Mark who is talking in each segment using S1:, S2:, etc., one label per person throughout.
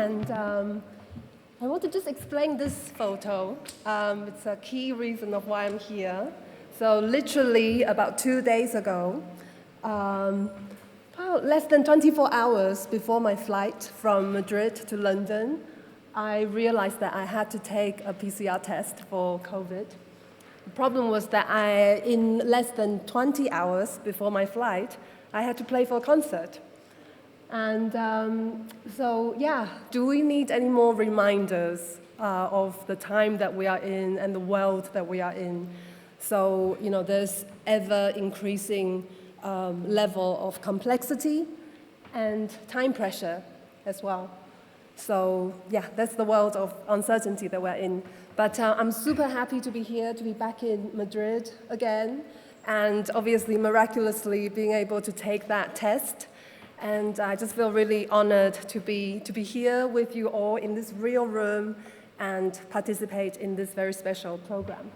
S1: and I want to just explain this photo. It's a key reason of why I'm here. So literally about 2 days ago, about less than 24 hours before my flight from Madrid to London, I realized that I had to take a PCR test for COVID. The problem was that in less than 20 hours before my flight, I had to play for a concert. And do we need any more reminders of the time that we are in and the world that we are in? So, there's ever-increasing level of complexity and time pressure as well. So, that's the world of uncertainty that we're in. But I'm super happy to be here, to be back in Madrid again, and obviously, miraculously, being able to take that test. And I just feel really honored to be here with you all in this real room and participate in this very special program.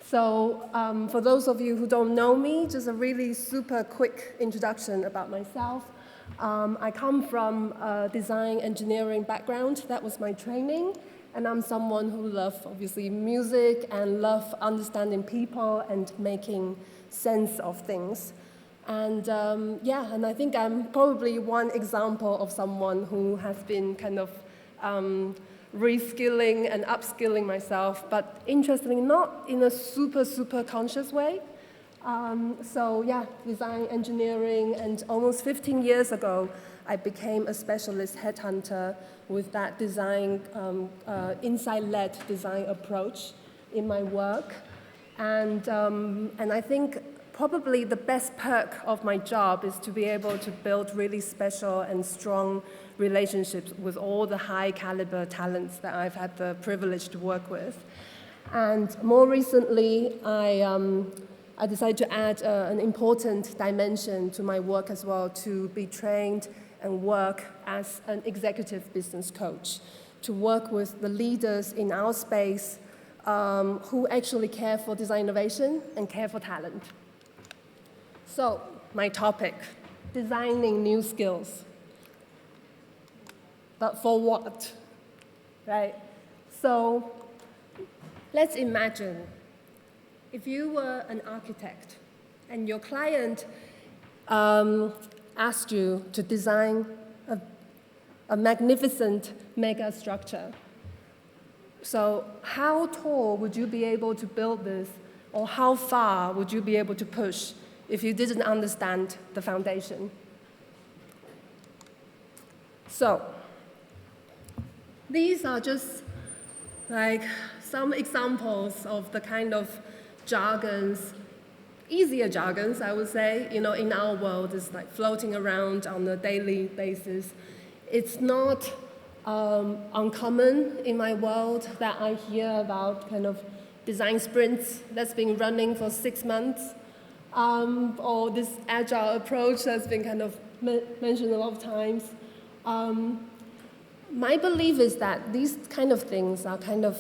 S1: So for those of you who don't know me, just a really super quick introduction about myself. I come from a design engineering background. That was my training. And I'm someone who loves, obviously, music and love understanding people and making sense of things. And and I think I'm probably one example of someone who has been kind of reskilling and upskilling myself, but interestingly, not in a super, super conscious way. Design engineering, and almost 15 years ago, I became a specialist headhunter with that design, insight-led design approach in my work. And I think probably the best perk of my job is to be able to build really special and strong relationships with all the high caliber talents that I've had the privilege to work with. And more recently, I decided to add an important dimension to my work as well, to be trained and work as an executive business coach, to work with the leaders in our space who actually care for design innovation and care for talent. So, my topic, designing new skills. But for what, right? So, let's imagine if you were an architect and your client asked you to design a magnificent mega structure. So, how tall would you be able to build this, or how far would you be able to push if you didn't understand the foundation? So, these are just like some examples of the kind of jargons, easier jargons, I would say, in our world, is like floating around on a daily basis. It's not uncommon in my world that I hear about kind of design sprints that's been running for 6 months, or this agile approach that's been kind of mentioned a lot of times. My belief is that these kind of things are kind of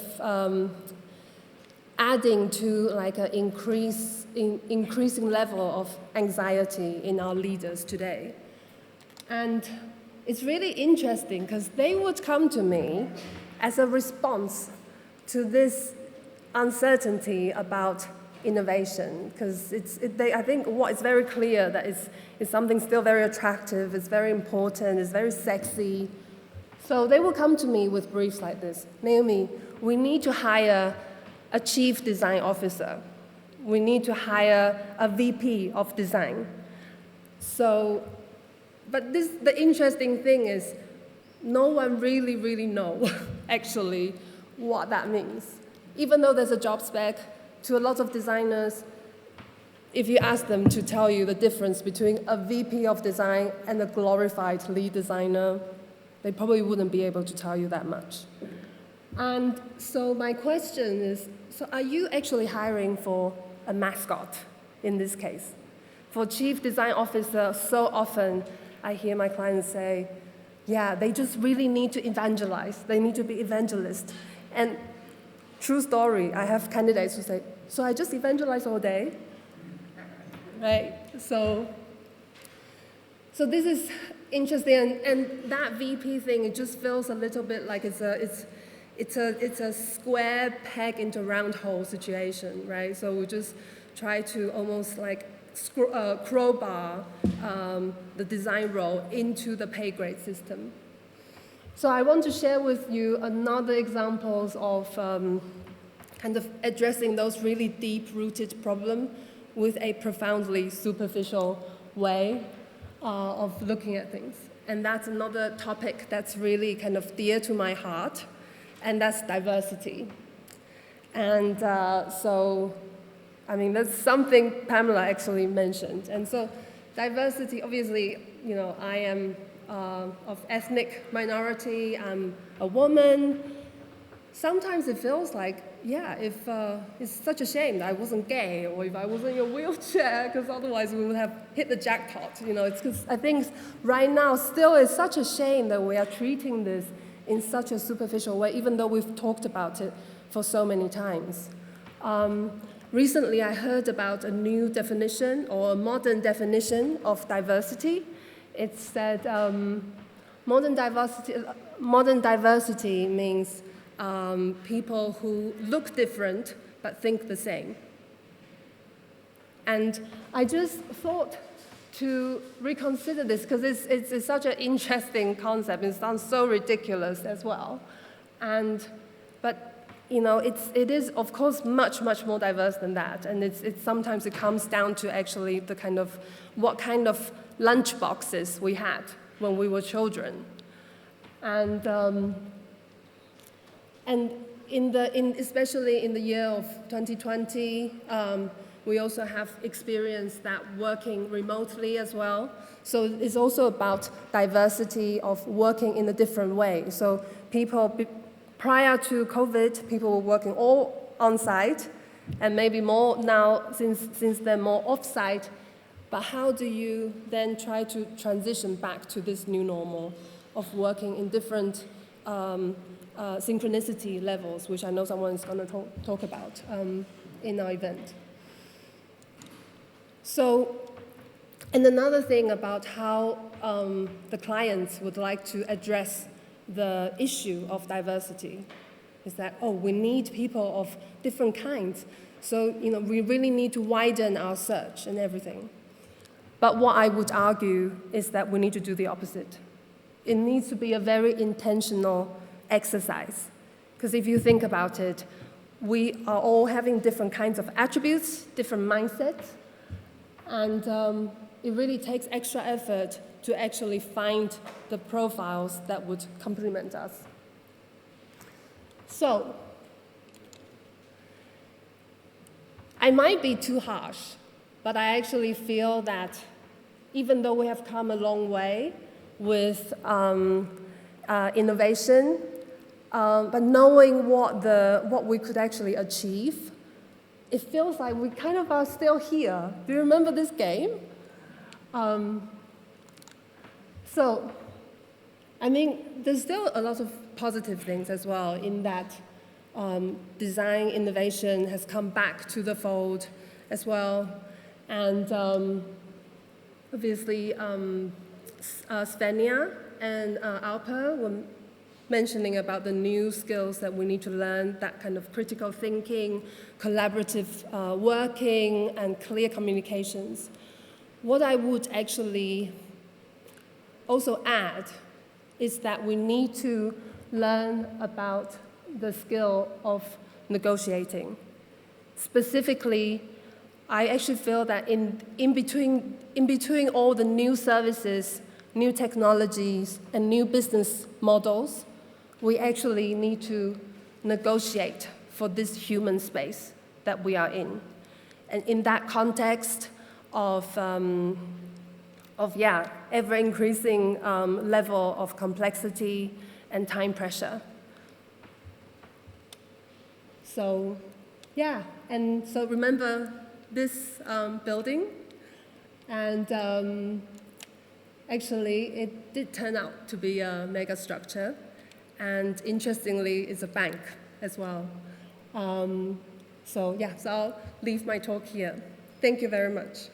S1: adding to like an increasing level of anxiety in our leaders today. And it's really interesting because they would come to me as a response to this uncertainty about innovation, because I think what is very clear that it's something still very attractive, it's very important, it's very sexy. So they will come to me with briefs like this: Naomi, we need to hire a chief design officer. We need to hire a VP of design. But the interesting thing is, no one really knows actually what that means. Even though there's a job spec, to a lot of designers, if you ask them to tell you the difference between a VP of design and a glorified lead designer, they probably wouldn't be able to tell you that much. And so my question is, so are you actually hiring for a mascot in this case? For chief design officer, so often I hear my clients say, yeah, they just really need to evangelize. They need to be evangelists. And true story, I have candidates who say, so I just evangelize all day, right? So this is interesting, and that VP thing, it just feels a little bit like it's a square peg into a round hole situation, right? So we just try to almost like crowbar the design role into the pay grade system. So I want to share with you another examples of kind of addressing those really deep-rooted problems with a profoundly superficial way of looking at things. And that's another topic that's really kind of dear to my heart, and that's diversity. And so, I mean, that's something Pamela actually mentioned. And so diversity, obviously, you know, I am of ethnic minority, I'm a woman. Sometimes it feels like, yeah, if it's such a shame that I wasn't gay, or if I wasn't in a wheelchair, because otherwise we would have hit the jackpot. You know, it's because I think right now still it's such a shame that we are treating this in such a superficial way, even though we've talked about it for so many times. Recently, I heard about a new definition or a modern definition of diversity. It said modern diversity means people who look different but think the same. And I just thought to reconsider this because it's such an interesting concept. It sounds so ridiculous as well. But you know, it is of course much more diverse than that. And sometimes it comes down to actually the kind of what kind of lunch boxes we had when we were children. And especially in the year of 2020, we also have experienced that working remotely as well. So it's also about diversity of working in a different way. So prior to COVID, people were working all on-site, and maybe more now since they're more off-site. But how do you then try to transition back to this new normal of working in different synchronicity levels, which I know someone is going to talk about in our event. So, and another thing about how the clients would like to address the issue of diversity is that, we need people of different kinds. So, you know, we really need to widen our search and everything. But what I would argue is that we need to do the opposite. It needs to be a very intentional exercise. Because if you think about it, we are all having different kinds of attributes, different mindsets, and it really takes extra effort to actually find the profiles that would complement us. So, I might be too harsh, but I actually feel that even though we have come a long way with innovation, but knowing what we could actually achieve, it feels like we kind of are still here. Do you remember this game? So, I mean, there's still a lot of positive things as well in that design innovation has come back to the fold as well. And obviously, Svenja and Alpa were mentioning about the new skills that we need to learn, that kind of critical thinking, collaborative working, and clear communications. What I would actually also add is that we need to learn about the skill of negotiating. Specifically, I actually feel that in between all the new services, new technologies, and new business models, we actually need to negotiate for this human space that we are in. And in that context of ever-increasing level of complexity and time pressure. So, yeah, and so remember this building, and actually it did turn out to be a mega structure, and interestingly, it's a bank as well. So I'll leave my talk here. Thank you very much.